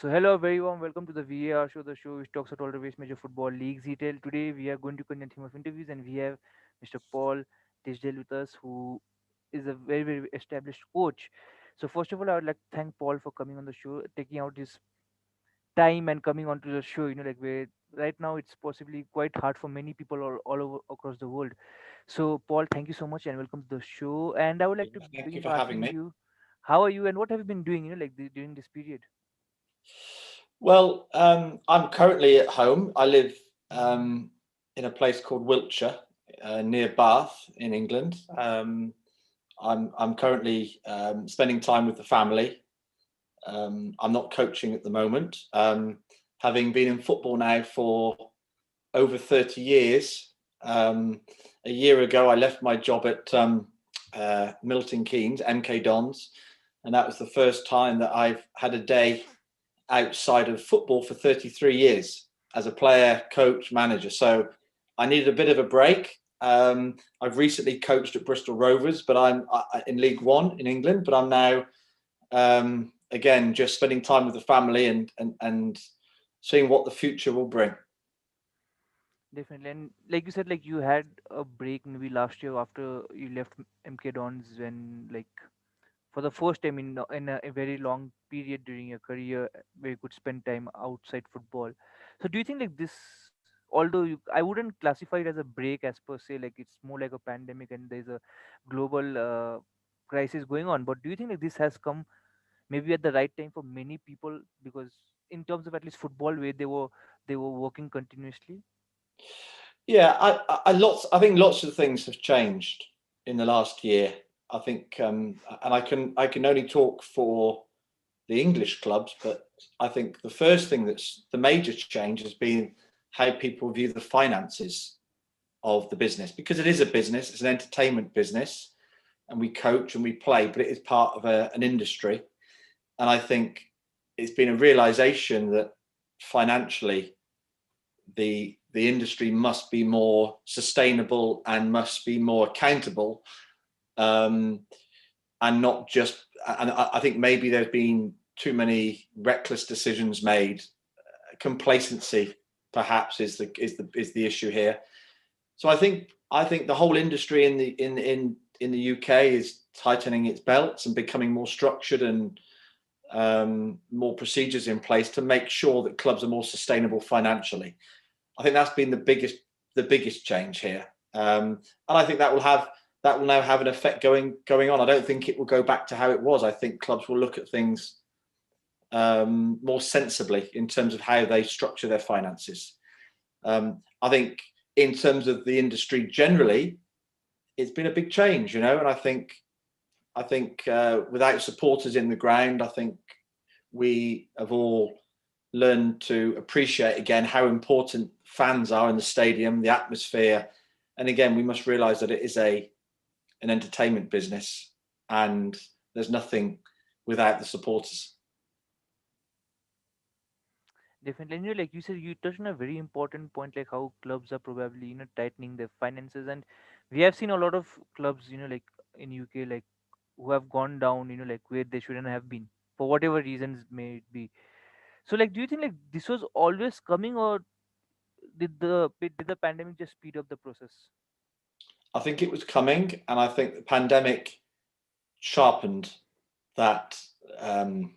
So hello, very warm welcome to the VAR show, the show which talks about all the various major football leagues detail. Today we are going to continue the theme of interviews, and we have Mr. Paul Tisdale with us, who is a very established coach. So first of all, I would like to thank Paul for coming on the show, taking out his time and coming onto the show. Like where right now it's possibly quite hard for many people all over across the world. So Paul, thank you so much and welcome to the show. And I would like to Thank you begin for by having asking me. you, how are you and what have you been doing? During this period. Well, I'm currently at home. I live um, in a place called Wiltshire, near Bath in England. I'm currently spending time with the family. I'm not coaching at the moment. Having been in football now for over 30 years, a year ago I left my job at Milton Keynes, MK Dons, and that was the first time that I've had a day outside of football for 33 years as a player, coach, manager. So I needed a bit of a break. I've recently coached at Bristol Rovers, but I'm in League One in England. But I'm now again just spending time with the family and seeing what the future will bring. Definitely. And like you said, like you had a break maybe last year after you left MK Dons when like for the first time in a very long period during your career where you could spend time outside football. So do you think like this, although I wouldn't classify it as a break as per se, like it's more like a pandemic and there's a global crisis going on. But do you think like this has come maybe at the right time for many people because in terms of at least football where they were working continuously? Yeah, I think lots of things have changed in the last year. I think, and I can only talk for the English clubs, but I think the first thing that's the major change has been how people view the finances of the business, because it is a business, it's an entertainment business, and we coach and we play, but it is part of an industry. And I think it's been a realization that financially the industry must be more sustainable and must be more accountable, um, and not just. And I think maybe there's been too many reckless decisions made. Complacency, perhaps, is the issue here. So I think the whole industry in the UK is tightening its belts and becoming more structured and more procedures in place to make sure that clubs are more sustainable financially. I think that's been the biggest change here, and I think that will now have an effect going on. I don't think it will go back to how it was. I think clubs will look at things more sensibly in terms of how they structure their finances. I think in terms of the industry generally, it's been a big change, and I think without supporters in the ground, I think we have all learned to appreciate again how important fans are in the stadium, the atmosphere, and again we must realise that it is an entertainment business, and there's nothing without the supporters. Definitely. And like you said, you touched on a very important point, like how clubs are probably, tightening their finances. And we have seen a lot of clubs, like in UK, like who have gone down, like where they shouldn't have been for whatever reasons may it be. So like, do you think like this was always coming, or did the pandemic just speed up the process? I think it was coming, and I think the pandemic sharpened that um,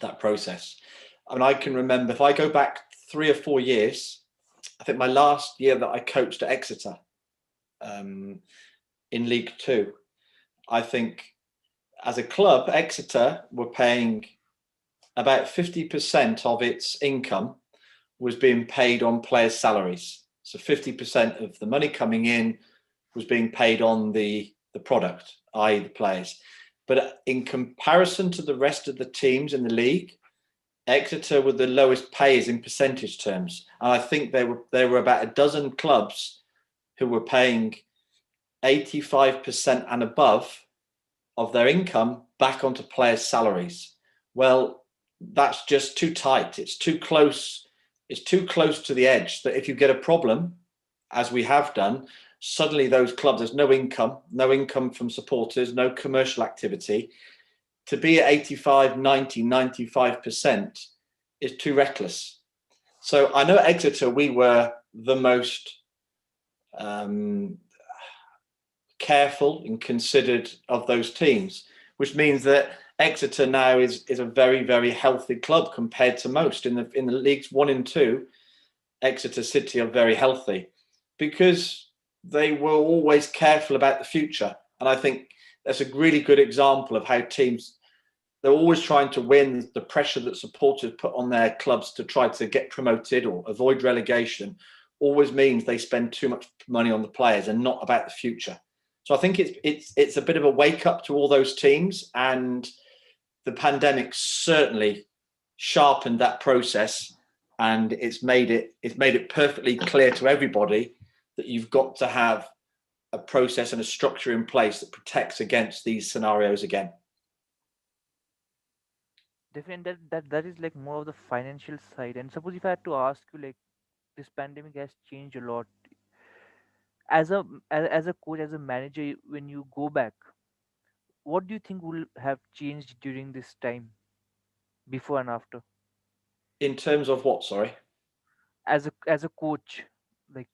that process. I mean, I can remember if I go back 3 or 4 years. I think my last year that I coached at Exeter um, in League Two, I think as a club, Exeter were paying about 50% of its income was being paid on players' salaries. So 50% of the money coming in was being paid on the product, i.e., the players. But in comparison to the rest of the teams in the league, Exeter were the lowest payers in percentage terms, and I think there were about a dozen clubs who were paying 85% and above of their income back onto players' salaries. Well, that's just too tight. It's too close. It's too close to the edge that if you get a problem, as we have done, suddenly those clubs, there's no income from supporters, no commercial activity. To be at 85, 90, 95%, is too reckless. So I know at Exeter we were the most um, careful and considered of those teams, which means that Exeter now is a very, very healthy club compared to most in the leagues 1 and 2. Exeter City are very healthy because they were always careful about the future, and I think that's a really good example of how teams, they're always trying to win. The pressure that supporters put on their clubs to try to get promoted or avoid relegation always means they spend too much money on the players and not about the future. So I think it's a bit of a wake up to all those teams, and the pandemic certainly sharpened that process, and it's made it perfectly clear to everybody that you've got to have a process and a structure in place that protects against these scenarios again. Definitely, that is like more of the financial side. And suppose if I had to ask you, like, this pandemic has changed a lot. As a coach, as a manager, when you go back, what do you think will have changed during this time, before and after? In terms of what? Sorry, As a coach, like,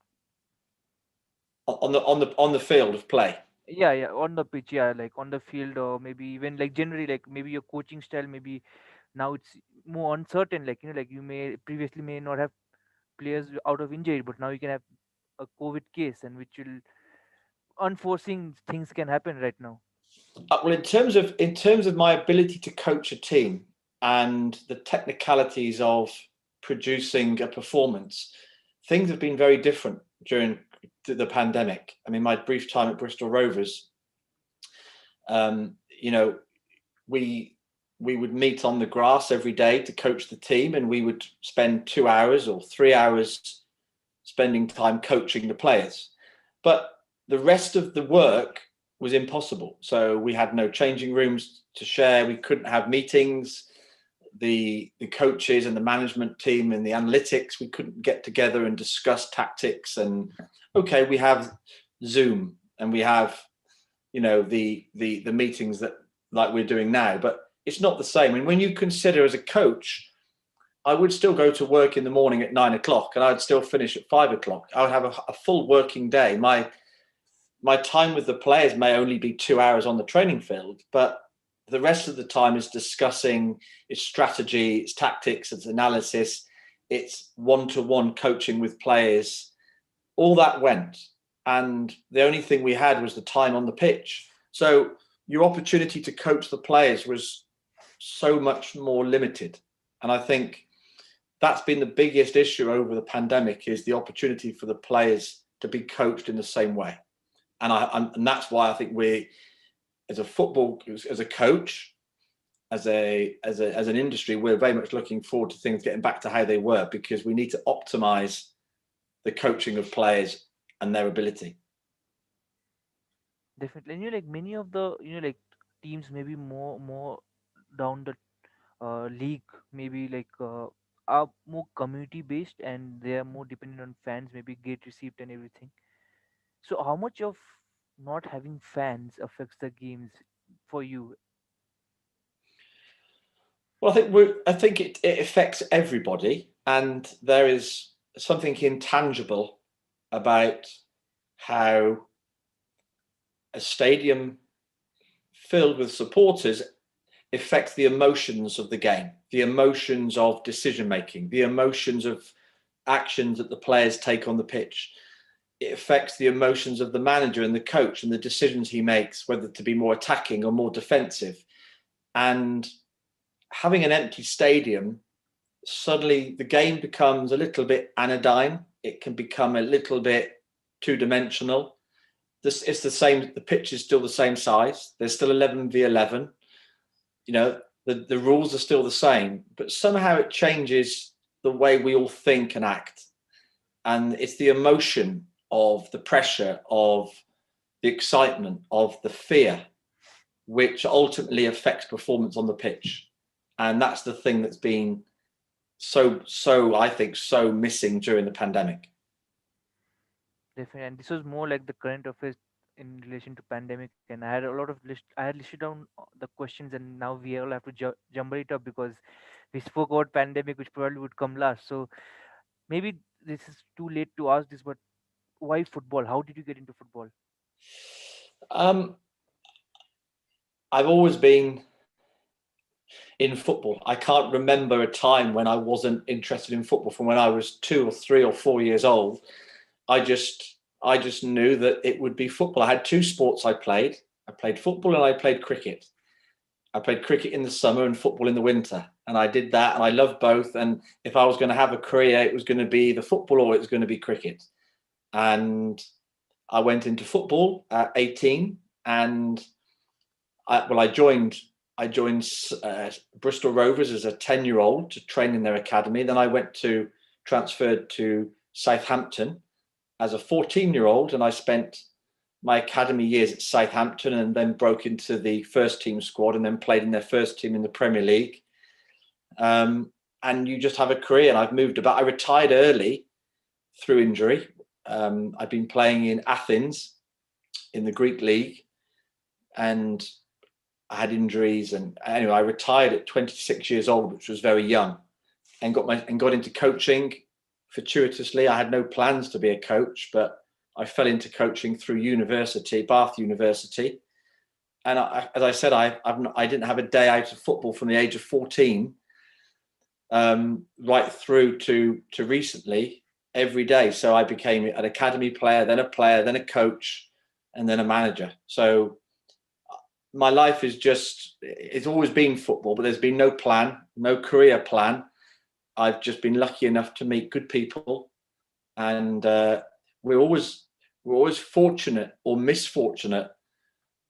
on the field of play. yeah, on the pitch, yeah, like on the field, or maybe even like generally, like maybe your coaching style, maybe now it's more uncertain. Like, like you may previously may not have players out of injury, but now you can have a COVID case, and which will unforeseen things can happen right now. Well, in terms of my ability to coach a team and the technicalities of producing a performance, things have been very different during the pandemic. I mean, my brief time at Bristol Rovers, um, you know, we we would meet on the grass every day to coach the team, and we would spend 2 hours or 3 hours spending time coaching the players. But the rest of the work was impossible. So we had no changing rooms to share. We couldn't have meetings. The coaches and the management team and the analytics, we couldn't get together and discuss tactics. And okay, we have Zoom and we have the meetings that like we're doing now, but it's not the same. And when you consider as a coach, I would still go to work in the morning at 9 o'clock, and I'd still finish at 5 o'clock. I would have a full working day. My time with the players may only be 2 hours on the training field, but the rest of the time is discussing its strategy, its tactics, its analysis, its one-to-one coaching with players. All that went, and the only thing we had was the time on the pitch. So your opportunity to coach the players was so much more limited, and I think that's been the biggest issue over the pandemic, is the opportunity for the players to be coached in the same way. And that's why I think we, as a football, as a coach, as an industry, we're very much looking forward to things getting back to how they were, because we need to optimize the coaching of players and their ability. Definitely. And like many of the like teams, maybe more down the league, maybe like are more community based, and they are more dependent on fans, maybe get received and everything. So how much of not having fans affects the games for you? Well, I think it affects everybody, and there is something intangible about how a stadium filled with supporters affects the emotions of the game, the emotions of decision making, the emotions of actions that the players take on the pitch. It affects the emotions of the manager and the coach and the decisions he makes, whether to be more attacking or more defensive. And having an empty stadium, suddenly the game becomes a little bit anodyne. It can become a little bit two dimensional. It's the same. The pitch is still the same size. There's still 11v11. The rules are still the same, but somehow it changes the way we all think and act. And it's the emotion of the pressure, of the excitement, of the fear, which ultimately affects performance on the pitch. And that's the thing that's been I think, so missing during the pandemic. Definitely. And this was more like the current affairs in relation to pandemic, and I had listed down the questions, and now we all have to jumble it up, because We spoke about pandemic, which probably would come last. So maybe this is too late to ask this, but why football? How did you get into football? Um, I've always been in football. I can't remember a time when I wasn't interested in football from when I was 2 or 3 or 4 years old. I just knew that it would be football. I had two sports I played. I played football and I played cricket. I played cricket in the summer and football in the winter. And I did that and I loved both. And if I was going to have a career, it was going to be the football or it was going to be cricket. And I went into football at 18 and I joined Bristol Rovers as a 10-year-old to train in their academy. Then I transferred to Southampton as a 14-year-old, and I spent my academy years at Southampton and then broke into the first team squad and then played in their first team in the Premier League. And you just have a career, and I've moved about. I retired early through injury. I've been playing in Athens in the Greek league, and I had injuries, and anyway, I retired at 26 years old, which was very young, and got into coaching fortuitously. I had no plans to be a coach, but I fell into coaching through university, Bath University. And as I said, I didn't have a day out of football from the age of 14, right through to recently, every day. So I became an academy player, then a coach, and then a manager. So my life it's always been football, but there's been no plan, no career plan. I've just been lucky enough to meet good people, and we're always fortunate or misfortunate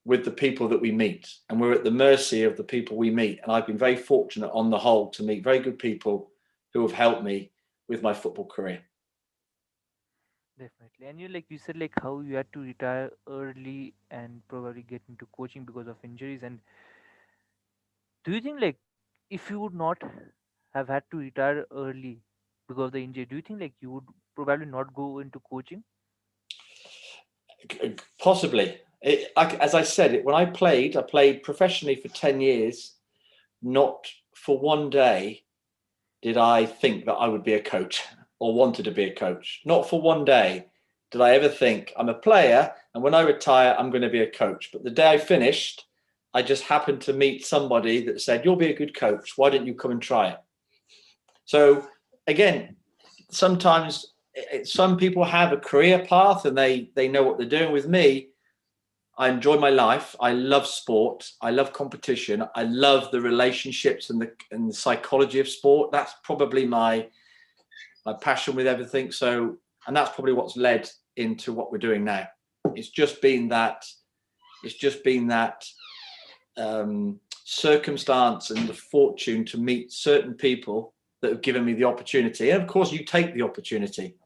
with the people that we meet, and we're at the mercy of the people we meet. And I've been very fortunate on the whole to meet very good people who have helped me with my football career. Definitely. And you said like how you had to retire early and probably get into coaching because of injuries. And do you think like if you would not have had to retire early because of the injury, do you think like you would probably not go into coaching? Possibly. As I said, when I played professionally for 10 years. Not for one day did I think that I would be a coach or wanted to be a coach. Not for one day did I ever think I'm a player and when I retire, I'm going to be a coach. But the day I finished, I just happened to meet somebody that said, "You'll be a good coach. Why don't you come and try it?" So again, sometimes some people have a career path and they know what they're doing. With me, I enjoy my life. I love sport. I love competition. I love the relationships and the psychology of sport. That's probably my passion with everything. So, and that's probably what's led into what we're doing now. It's just been that. Circumstance and the fortune to meet certain people that have given me the opportunity. And of course, you take the opportunity.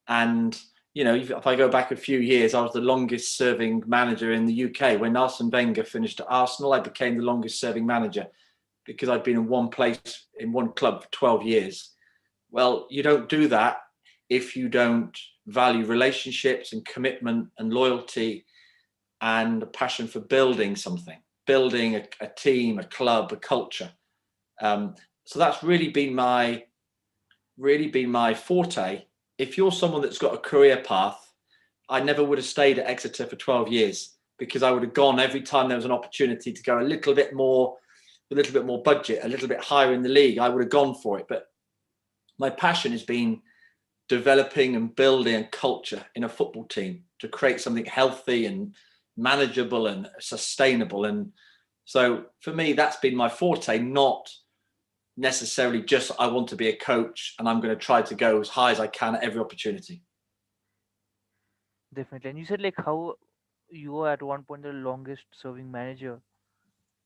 And if I go back a few years, I was the longest serving manager in the UK. When Arsene Wenger finished at Arsenal, I became the longest serving manager because I'd been in one place, in one club for 12 years. Well, you don't do that if you don't value relationships and commitment and loyalty and a passion for building something, building a team, a club, a culture. So that's really been my forte. If you're someone that's got a career path, I never would have stayed at Exeter for 12 years because I would have gone every time there was an opportunity to go a little bit more budget, a little bit higher in the league. I would have gone for it. But my passion has been developing and building a culture in a football team to create something healthy and manageable and sustainable. And so for me, that's been my forte, not necessarily just I want to be a coach and I'm going to try to go as high as I can at every opportunity. Definitely. And you said like how you were at one point the longest serving manager.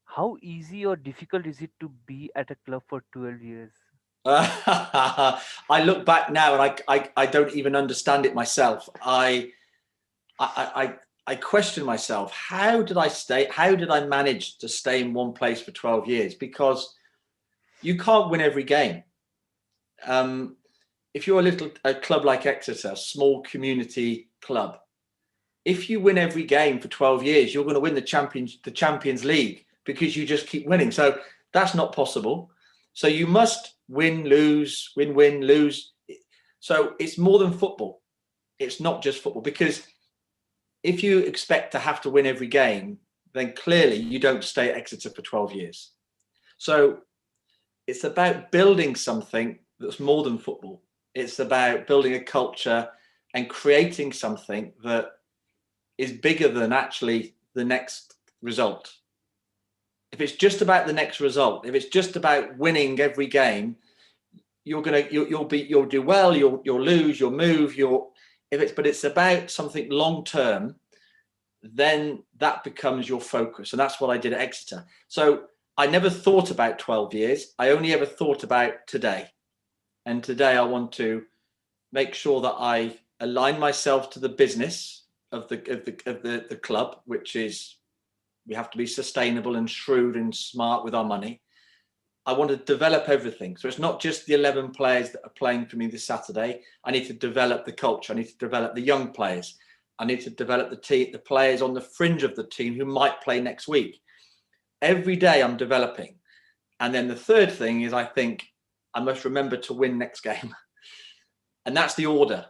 How easy or difficult is it to be at a club for 12 years? I look back now and I don't even understand it myself. I question myself. How did I manage to stay in one place for 12 years? Because you can't win every game. If you're a club like Exeter, a small community club, if you win every game for 12 years, you're going to win the Champions League because you just keep winning. So that's not possible. So you must win, lose, win, win, lose. So it's more than football. It's not just football, because if you expect to have to win every game, then clearly you don't stay at Exeter for 12 years. So it's about building something that's more than football. It's about building a culture and creating something that is bigger than actually the next result. If it's just about the next result, if it's just about winning every game, you'll do well, you'll lose, you'll move, but it's about something long term, then that becomes your focus. And that's what I did at Exeter. So I never thought about 12 years. I only ever thought about today. And today I want to make sure that I align myself to the business of the club, which is we have to be sustainable and shrewd and smart with our money. I want to develop everything. So it's not just the 11 players that are playing for me this Saturday. I need to develop the culture. I need to develop the young players. I need to develop the players on the fringe of the team who might play next week. Every day I'm developing. And then the third thing is I think I must remember to win next game. And that's the order.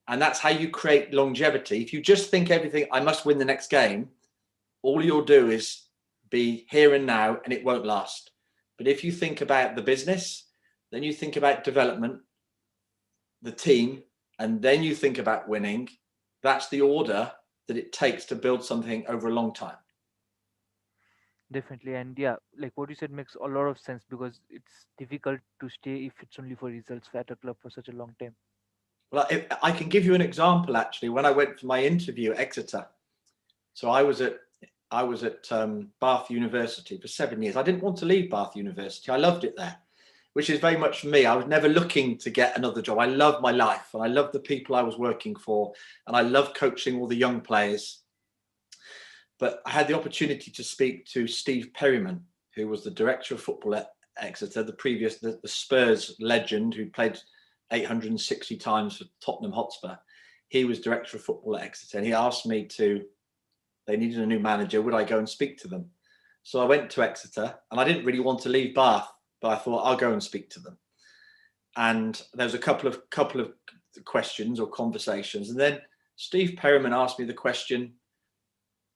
And that's how you create longevity. If you just think everything, I must win the next game, all you'll do is be here and now, and it won't last. But if you think about the business, then you think about development, the team, and then you think about winning. That's the order that it takes to build something over a long time. Definitely. And yeah, like what you said makes a lot of sense, because it's difficult to stay if it's only for results at a club for such a long time. Well, I can give you an example, actually. When I went for my interview at Exeter, so I was at Bath University for 7 years. I didn't want to leave Bath University. I loved it there, which is very much for me. I was never looking to get another job. I love my life, and I love the people I was working for, and I love coaching all the young players. But I had the opportunity to speak to Steve Perryman, who was the director of football at Exeter, the Spurs legend who played 860 times for Tottenham Hotspur. He was director of football at Exeter, and he asked me they needed a new manager. Would I go and speak to them? So I went to Exeter, and I didn't really want to leave Bath, but I thought I'll go and speak to them. And there was a couple of questions or conversations. And then Steve Perryman asked me the question,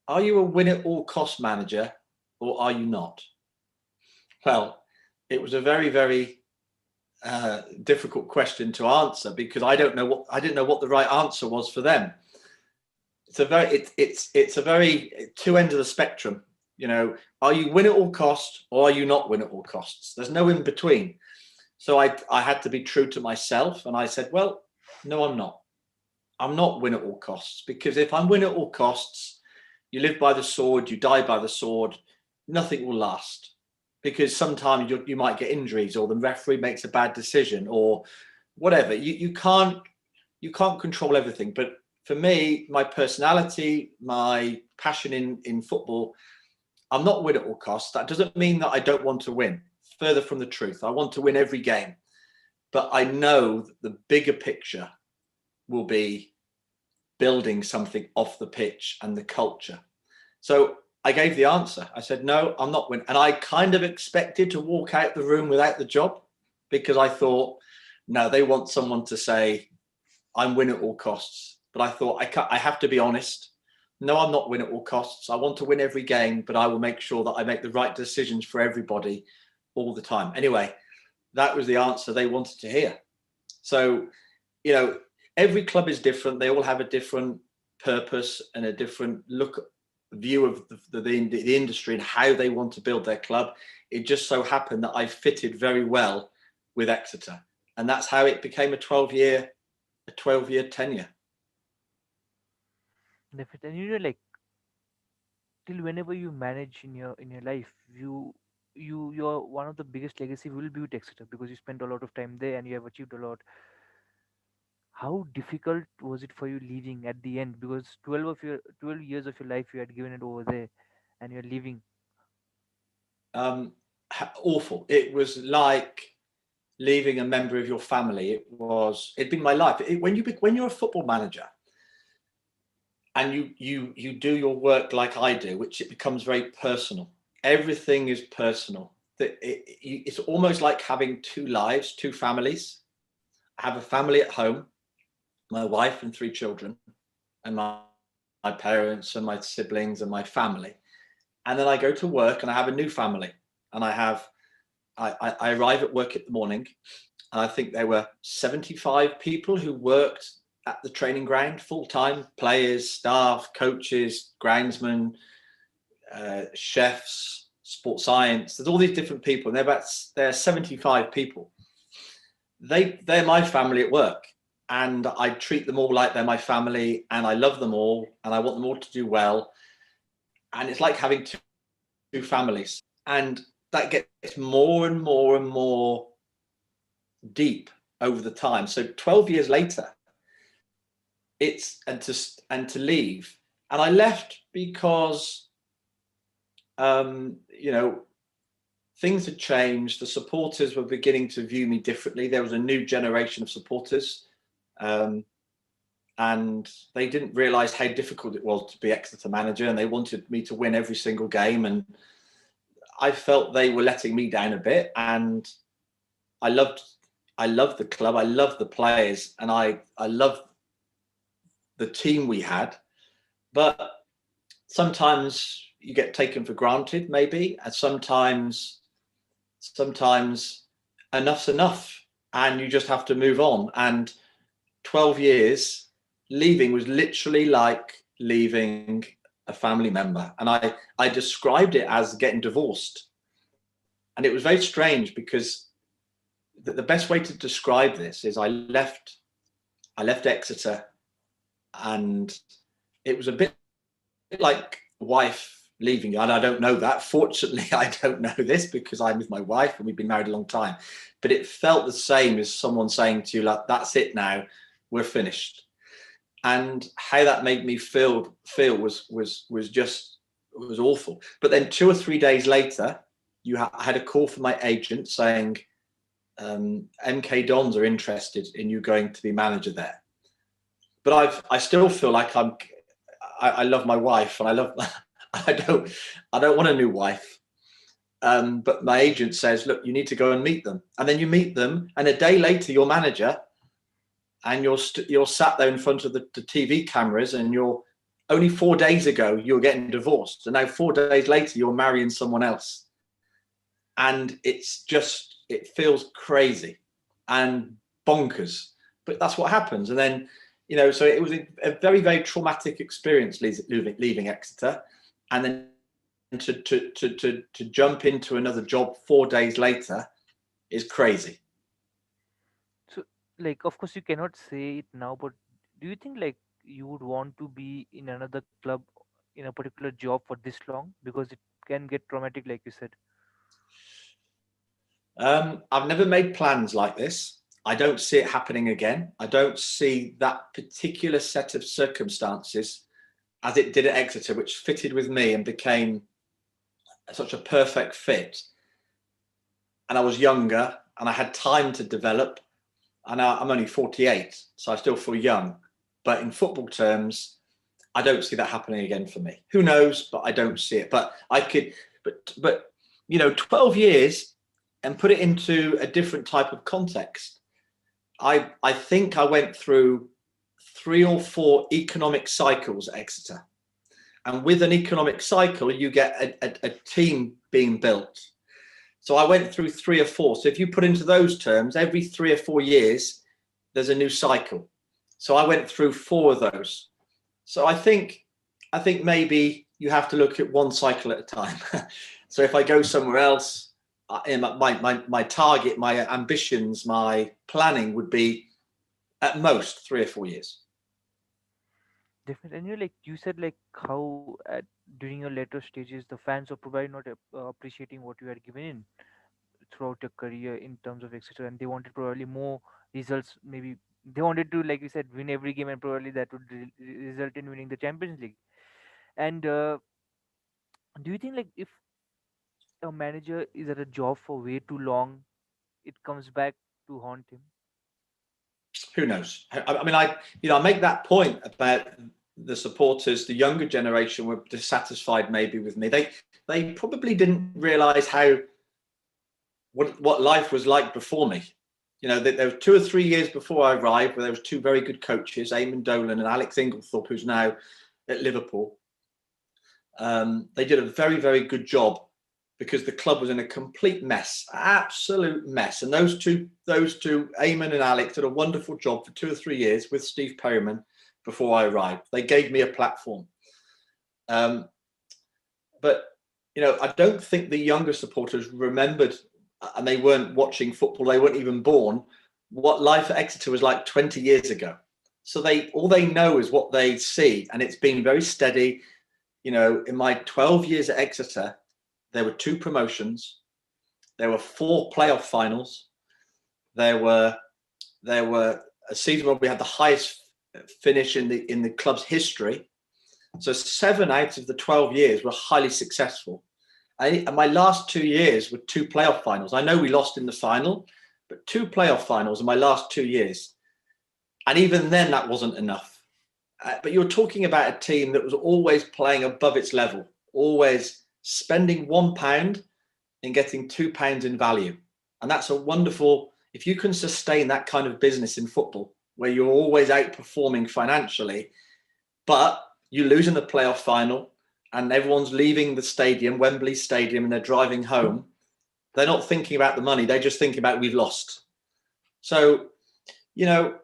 are you a win at all cost manager, or are you not? Well, it was a very, very difficult question to answer, because I didn't know what the right answer was for them. It's a very two ends of the spectrum. You know, are you win at all costs, or are you not win at all costs? There's no in between. So I had to be true to myself, and I said, well, no, I'm not. I'm not win at all costs, because if I'm win at all costs, you live by the sword, you die by the sword, nothing will last. Because sometimes you might get injuries, or the referee makes a bad decision, or whatever. You can't control everything. But for me, my personality, my passion in football, I'm not win at all costs. That doesn't mean that I don't want to win. Further from the truth. I want to win every game. But I know that the bigger picture will be building something off the pitch and the culture. So I gave the answer. I said, no, I'm not winning. And I kind of expected to walk out the room without the job, because I thought, no, they want someone to say, I'm win at all costs. But I thought, I have to be honest. No, I'm not win at all costs. I want to win every game, but I will make sure that I make the right decisions for everybody all the time. Anyway, that was the answer they wanted to hear. So, you know, every club is different. They all have a different purpose and a different view of the industry and how they want to build their club. It just so happened that I fitted very well with Exeter, and that's how it became a 12-year tenure. Definitely. And like till whenever you manage in your life, you're one of the biggest legacy will be with Exeter, because you spent a lot of time there and you have achieved a lot. How difficult was it for you leaving at the end? Because 12 years of your life you had given it over there, and you're leaving. Awful. It was like leaving a member of your family. It'd been my life. When you're a football manager and you do your work like I do, which it becomes very personal. Everything is personal. that it's almost like having two lives, two families. I have a family at home, my wife and three children, and my parents and my siblings and my family. And then I go to work and I have a new family. And I arrive at work in the morning, and I think there were 75 people who worked at the training ground full-time: players, staff, coaches, groundsmen, chefs, sports science. There's all these different people, and there are 75 people. They're my family at work, and I treat them all like they're my family, and I love them all, and I want them all to do well. And it's like having two families, and that gets more and more and more deep over the time. So 12 years later, to leave, and I left because things had changed. The supporters were beginning to view me differently. There was a new generation of supporters, and they didn't realise how difficult it was to be Exeter manager, and they wanted me to win every single game, and I felt they were letting me down a bit. And I loved the club, I loved the players, and I loved the team we had. But sometimes you get taken for granted, maybe, and sometimes enough's enough, and you just have to move on. And 12 years leaving was literally like leaving a family member, and I described it as getting divorced. And it was very strange, because the best way to describe this is I left Exeter, and it was a bit like wife leaving you. And I don't know that. Fortunately, I don't know this, because I'm with my wife and we've been married a long time. But it felt the same as someone saying to you, like, that's it now, we're finished. And how that made me feel was awful. But then 2 or 3 days later, I had a call from my agent saying, MK Dons are interested in you going to be manager there. But I still feel like I love my wife, and I don't want a new wife. But my agent says, look, you need to go and meet them. And then you meet them, and a day later you're manager, and you're sat there in front of the TV cameras, and you're only 4 days ago you were getting divorced, and now 4 days later you're marrying someone else. And it feels crazy and bonkers, but that's what happens. And then, so it was a very, very traumatic experience leaving Exeter, and then to jump into another job 4 days later is crazy. So, like, of course, you cannot say it now, but do you think like you would want to be in another club in a particular job for this long, because it can get traumatic, like you said? I've never made plans like this. I don't see it happening again. I don't see that particular set of circumstances as it did at Exeter, which fitted with me and became such a perfect fit. And I was younger, and I had time to develop. And I'm only 48, so I still feel young. But in football terms, I don't see that happening again for me. Who knows? But I don't see it. But I could. But 12 years, and put it into a different type of context. I think I went through 3 or 4 economic cycles at Exeter. And with an economic cycle, you get a team being built. So I went through 3 or 4. So if you put into those terms, every 3 or 4 years, there's a new cycle. So I went through 4 of those. So I think maybe you have to look at one cycle at a time. So if I go somewhere else, my target, my ambitions, my planning would be at most 3 or 4 years. Definitely. And like you said, like how during your later stages, the fans were probably not appreciating what you had given in throughout your career in terms of Exeter, and they wanted probably more results. Maybe they wanted to, like you said, win every game, and probably that would result in winning the Champions League. And do you think like if a manager is at a job for way too long, it comes back to haunt him? Who knows? I mean, I make that point about the supporters. The younger generation were dissatisfied maybe with me. They probably didn't realise how what life was like before me. You know, there were 2 or 3 years before I arrived where there was two very good coaches, Eamon Dolan and Alex Inglethorpe, who's now at Liverpool. They did a very, very good job because the club was in a complete mess, absolute mess. And those two, Eamon and Alex, did a wonderful job for 2 or 3 years with Steve Perryman before I arrived. They gave me a platform. But, you know, I don't think the younger supporters remembered, and they weren't watching football, they weren't even born, what life at Exeter was like 20 years ago. So all they know is what they see, and it's been very steady. You know, in my 12 years at Exeter, there were 2 promotions, there were 4 playoff finals, there were a season where we had the highest finish in the club's history. So 7 out of the 12 years were highly successful. And my last 2 years were 2 playoff finals. I know we lost in the final, but 2 playoff finals in my last 2 years. And even then, that wasn't enough. But you're talking about a team that was always playing above its level, always spending £1 and getting £2 in value. And that's a wonderful, if you can sustain that kind of business in football, where you're always outperforming financially, but you lose in the playoff final and everyone's leaving the stadium, Wembley Stadium, and they're driving home, they're not thinking about the money. They're just thinking about we've lost. So, you know,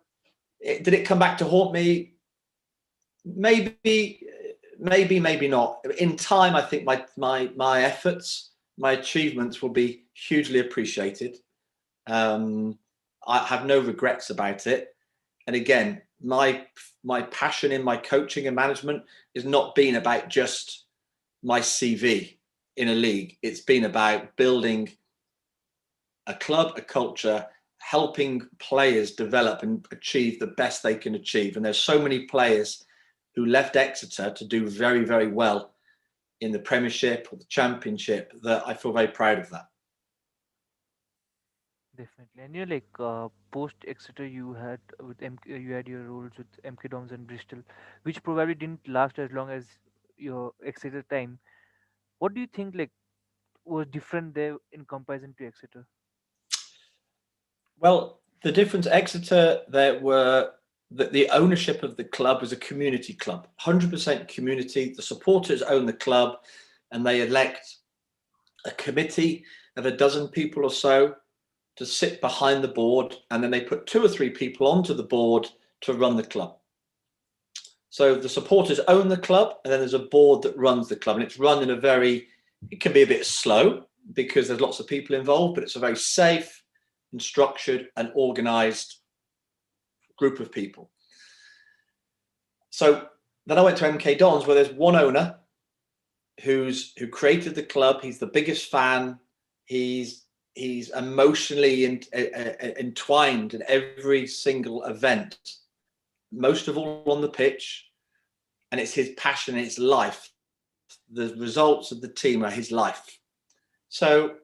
did it come back to haunt me? Maybe not. In time, I think my efforts, my achievements will be hugely appreciated. I have no regrets about it. And again, my passion in my coaching and management has not been about just my CV in a league. It's been about building a club, a culture, helping players develop and achieve the best they can achieve. And there's so many players who left Exeter to do very, very well in the Premiership or the Championship that I feel very proud of that. Definitely. And you're like post Exeter, you had you had your roles with MK Dons and Bristol, which probably didn't last as long as your Exeter time. What do you think like was different there in comparison to Exeter? Well, the difference at Exeter, there were the ownership of the club was a community club, 100% community. The supporters own the club, and they elect a committee of a dozen people or so to sit behind the board, and then they put 2 or 3 people onto the board to run the club. So the supporters own the club, and then there's a board that runs the club, and it's run in it can be a bit slow because there's lots of people involved, but it's a very safe and structured and organized group of people. So then I went to MK Dons, where there's one owner who created the club. He's the biggest fan. He's emotionally entwined in every single event, most of all on the pitch, and it's his passion, it's life. The results of the team are his life. So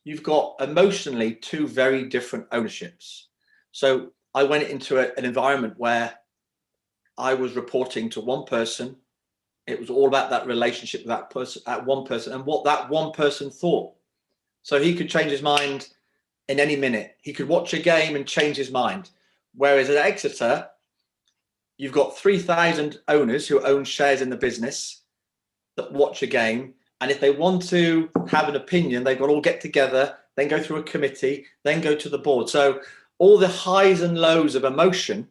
you've got emotionally 2 very different ownerships. So I went into an environment where I was reporting to one person. It was all about that relationship with that one person, and what that one person thought. So he could change his mind in any minute. He could watch a game and change his mind. Whereas at Exeter, you've got 3,000 owners who own shares in the business that watch a game. And if they want to have an opinion, they've got to all get together, then go through a committee, then go to the board. So all the highs and lows of emotion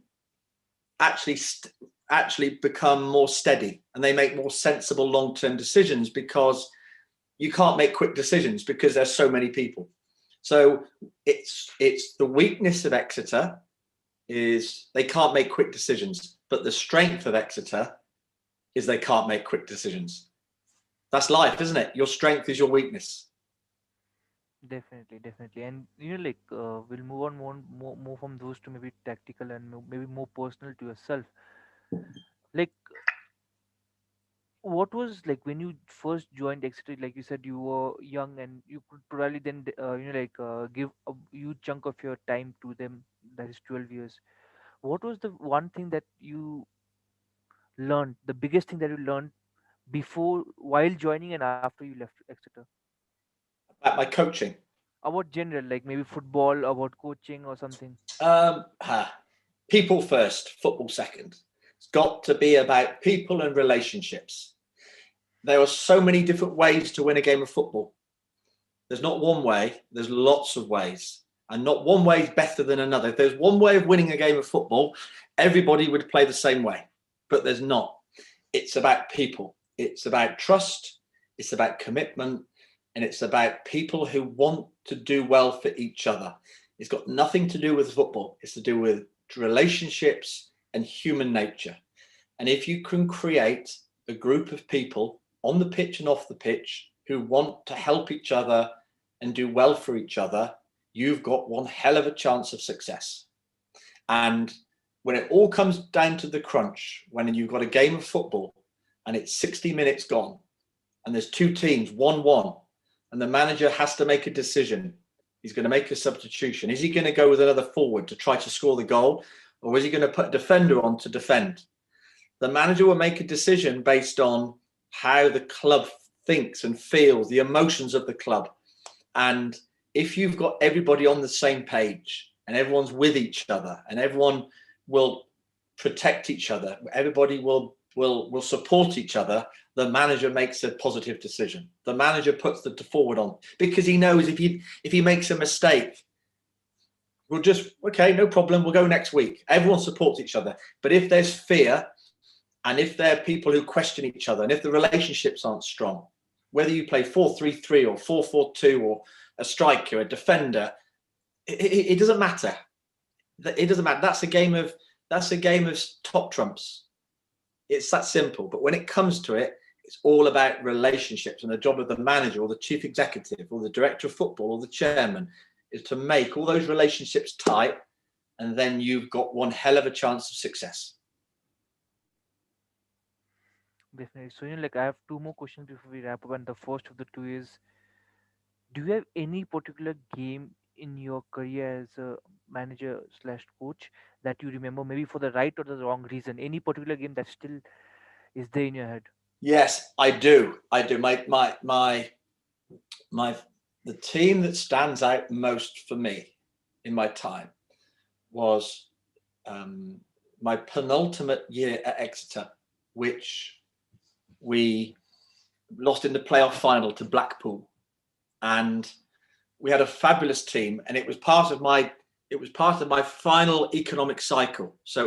actually become more steady, and they make more sensible long-term decisions, because you can't make quick decisions because there's so many people. So it's the weakness of Exeter is they can't make quick decisions, but the strength of Exeter is they can't make quick decisions. That's life, isn't it? Your strength is your weakness. Definitely, definitely. And you know, like we'll move on more from those to maybe tactical and maybe more personal to yourself. Like, what was like when you first joined Exeter? Like you said, you were young and you could probably then give a huge chunk of your time to them. That is 12 years. What was the one thing that you learned? The biggest thing that you learned before, while joining, and after you left Exeter? About my coaching. About general, like maybe football, about coaching or something. Um, People first, football second. It's got to be about people and relationships. There are so many different ways to win a game of football. There's not one way, there's lots of ways. And not one way is better than another. If there's one way of winning a game of football, everybody would play the same way. But there's not. It's about people. It's about trust. It's about commitment. And it's about people who want to do well for each other. It's got nothing to do with football. It's to do with relationships and human nature. And if you can create a group of people on the pitch and off the pitch who want to help each other and do well for each other, you've got one hell of a chance of success. And when it all comes down to the crunch, when you've got a game of football and it's 60 minutes gone and there's two teams, 1-1, and the manager has to make a decision. He's going to make a substitution. Is he going to go with another forward to try to score the goal, or is he going to put a defender on to defend? The manager will make a decision based on how the club thinks and feels, the emotions of the club. And if you've got everybody on the same page and everyone's with each other and everyone will protect each other, everybody will support each other, the manager makes a positive decision. The manager puts the forward on because he knows if he makes a mistake, we'll just, okay, no problem, we'll go next week. Everyone supports each other. But if there's fear and if there are people who question each other and if the relationships aren't strong, whether you play 4-3-3 or 4-4-2 or a striker, a defender, it doesn't matter. It doesn't matter. That's a game of top trumps. It's that simple. But when it comes to it, it's all about relationships, and the job of the manager or the chief executive or the director of football or the chairman is to make all those relationships tight, and then you've got one hell of a chance of success. Definitely. So, like I have two more questions before we wrap up, and the first of the two is, do you have any particular game in your career as a manager slash coach that you remember, maybe for the right or the wrong reason? Any particular game that still is there in your head? Yes, I do. The team that stands out most for me in my time was my penultimate year at Exeter, which we lost in the playoff final to Blackpool, and we had a fabulous team, and it was part of my final economic cycle. So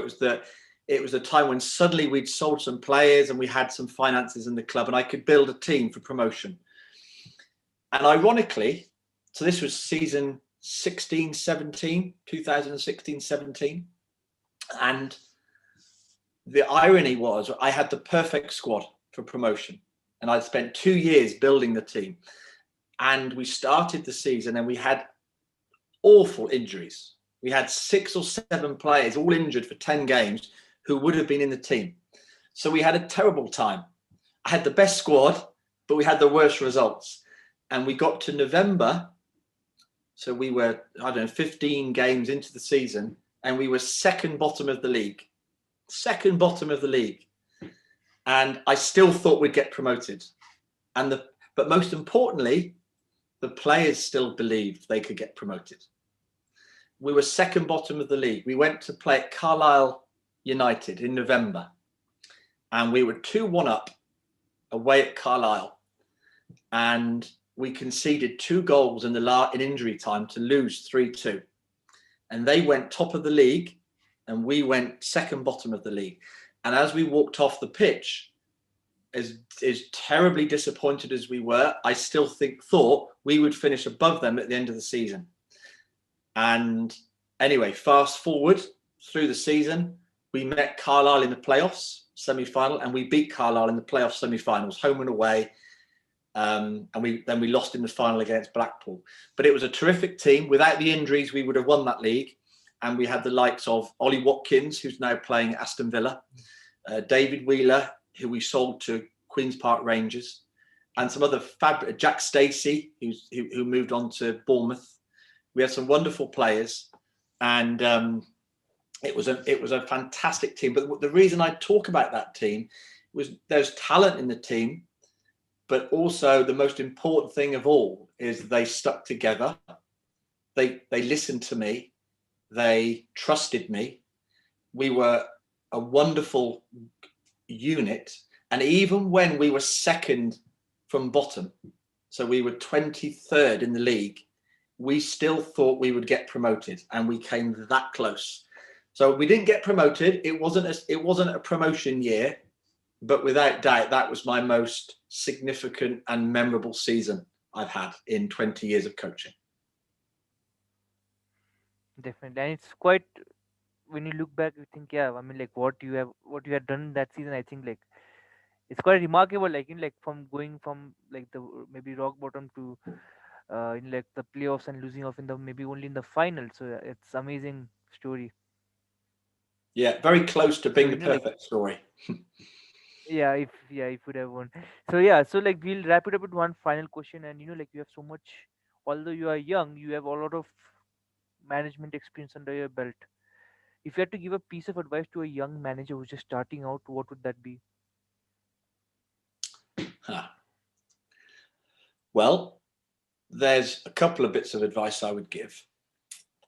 it was the time when suddenly we'd sold some players and we had some finances in the club, and I could build a team for promotion. And ironically, so this was season 16-17, 2016-17. And the irony was I had the perfect squad for promotion. And I'd spent 2 years building the team. And we started the season and we had awful injuries. We had 6 or 7 players all injured for 10 games who would have been in the team. So we had a terrible time. I had the best squad, but we had the worst results. And we got to November. So we were, 15 games into the season, and we were second bottom of the league. Second bottom of the league. And I still thought we'd get promoted. But most importantly, the players still believed they could get promoted. We were second bottom of the league. We went to play at Carlisle United in November, and we were 2-1 up away at Carlisle, and we conceded 2 goals in injury time to lose 3-2. And they went top of the league, and we went second bottom of the league. And as we walked off the pitch, as terribly disappointed as we were, I still thought we would finish above them at the end of the season. And anyway, fast forward through the season, we met Carlisle in the playoffs semi-final, and we beat Carlisle in the playoff semi-finals, home and away. And we lost in the final against Blackpool. But it was a terrific team. Without the injuries, we would have won that league. And we had the likes of Ollie Watkins, who's now playing at Aston Villa, David Wheeler, who we sold to Queen's Park Rangers, and some other Jack Stacey, who moved on to Bournemouth. We had some wonderful players, and it was a fantastic team. But the reason I talk about that team was there's talent in the team, but also the most important thing of all is they stuck together. they listened to me. They trusted me. We were a wonderful unit. And even when we were second from bottom, so we were 23rd in the league, we still thought we would get promoted, and we came that close. So we didn't get promoted. It wasn't a promotion year, but without doubt, that was my most significant and memorable season I've had in 20 years of coaching. Definitely, and it's quite, when you look back, you think, yeah, I mean, like what you had done that season. I think like it's quite remarkable. Like in like from going from like the maybe rock bottom to in like the playoffs and losing off in the maybe only in the final. So yeah, it's amazing story. Yeah, very close to So being the like perfect story. yeah, if would have won. So yeah, so like we'll wrap it up with one final question, and like you have so much. Although you are young, you have a lot of management experience under your belt. If you had to give a piece of advice to a young manager who's just starting out, what would that be? Huh. Well, there's a couple of bits of advice I would give.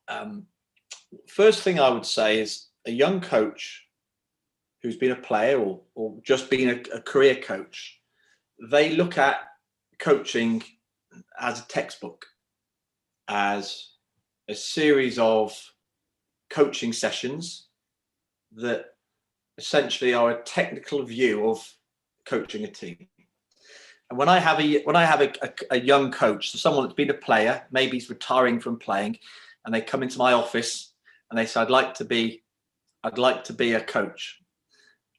Um, First thing I would say is a young coach who's been a player or just been a career coach, they look at coaching as a textbook, as a series of coaching sessions that essentially are a technical view of coaching a team. And when I have a young coach, so someone that's been a player, maybe he's retiring from playing, and they come into my office and they say, I'd like to be a coach.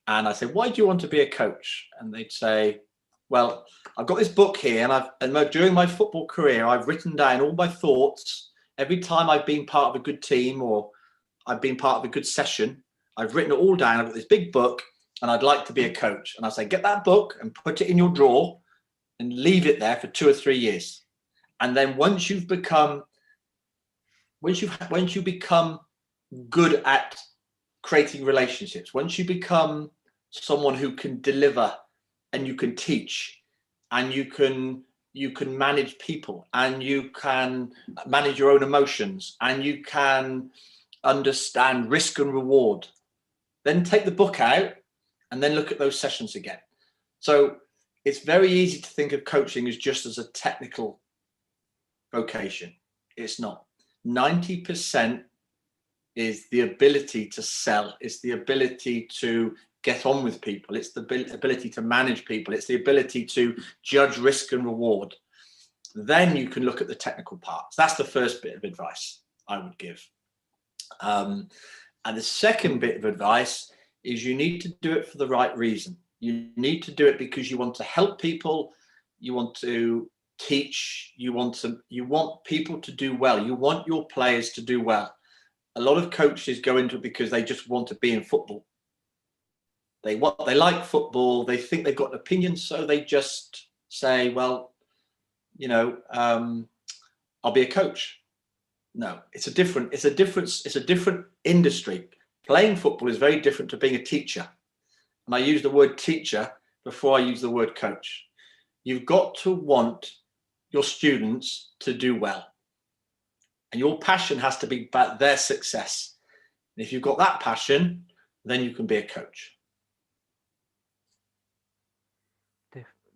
And I say, why do you want to be a coach? And they'd say, well, I've got this book here, and during my football career, I've written down all my thoughts. Every time I've been part of a good team or I've been part of a good session, I've written it all down. I've got this big book, and I'd like to be a coach. And I say, get that book and put it in your drawer and leave it there for 2 or 3 years. And then once you become good at creating relationships, once you become someone who can deliver and you can teach and you can manage people and you can manage your own emotions and you can understand risk and reward, then take the book out and then look at those sessions again. So it's very easy to think of coaching as just as a technical vocation. It's not. 90% is the ability to sell, it's the ability to get on with people, it's the ability to manage people, it's the ability to judge risk and reward. Then you can look at the technical parts. That's the first bit of advice I would give. And the second bit of advice is you need to do it for the right reason. You need to do it because you want to help people, you want to teach, you want people to do well, you want your players to do well. A lot of coaches go into it because they just want to be in football. They like football. They think they've got an opinion, so they just say, "Well, I'll be a coach." No, it's a different industry. Playing football is very different to being a teacher. And I use the word teacher before I use the word coach. You've got to want your students to do well, and your passion has to be about their success. And if you've got that passion, then you can be a coach.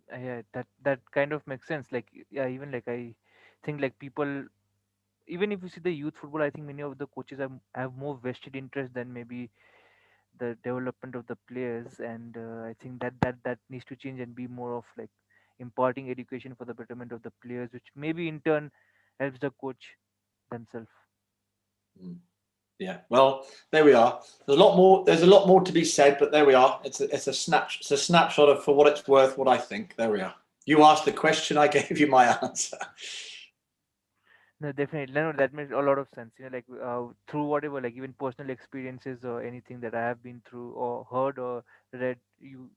Yeah, that kind of makes sense. Like yeah, even like I think like people, even if you see the youth football, I think many of the coaches have more vested interest than maybe the development of the players, and I think that needs to change and be more of like imparting education for the betterment of the players, which maybe in turn helps the coach themselves. Mm. Yeah. Well, there we are. There's a lot more. There's a lot more to be said, but there we are. It's a snapshot of, for what it's worth, what I think. There we are. You asked the question, I gave you my answer. No, definitely. No, that makes a lot of sense. Like through whatever, like even personal experiences or anything that I have been through or heard or read,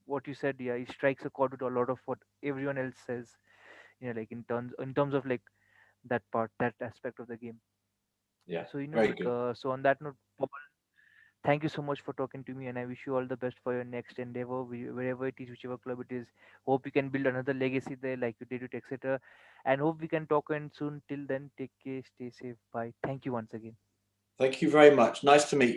what you said, yeah, it strikes a chord with a lot of what everyone else says. Like in terms of like that part, that aspect of the game. Yeah. So Very good. so on that note, Paul, Thank you so much for talking to me, and I wish you all the best for your next endeavor, wherever it is, whichever club it is. Hope you can build another legacy there, like you did with Exeter, and hope we can talk again soon. Till then, take care, stay safe, bye. Thank you once again. Thank you very much. Nice to meet you.